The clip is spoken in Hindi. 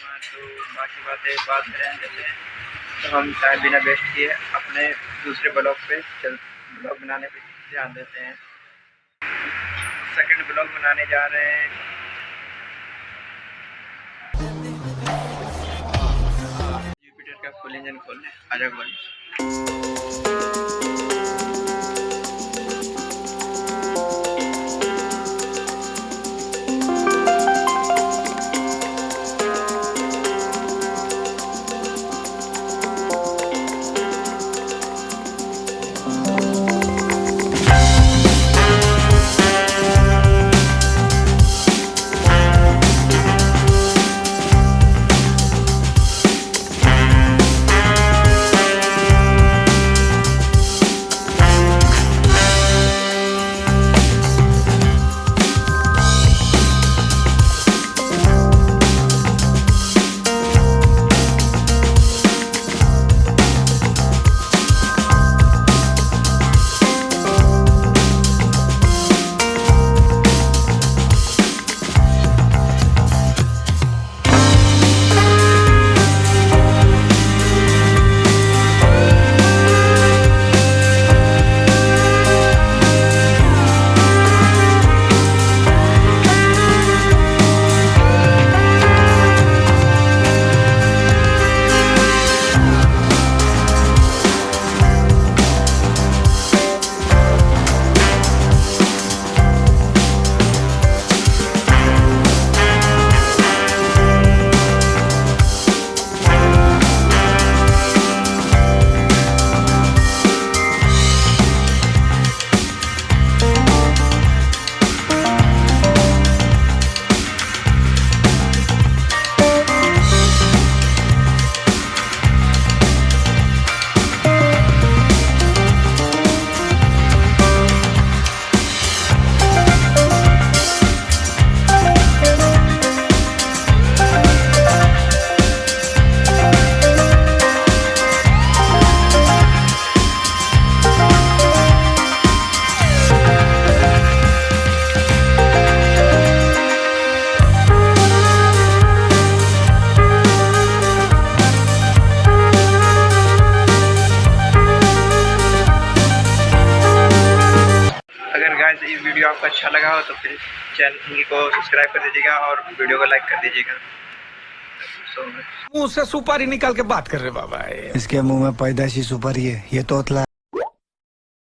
हुआ तो बाकी बातें बाद में रहने देते हैं। तो हम टाइम बिना वेस्ट किए अपने दूसरे ब्लॉग बनाने पे ध्यान देते हैं। सेकंड ब्लॉग बनाने जा रहे हैं। जुपिटर का फुल इंजन खोलने आजा भाई। गाइस इस वीडियो आपको अच्छा लगा हो तो फिर चैनल को सब्सक्राइब कर दीजिएगा और वीडियो को लाइक कर दीजिएगा। मुंह से सुपारी निकाल के बात कर रहे बाबा। इसके मुंह में पैदाइशी सुपारी है, ये तोतला।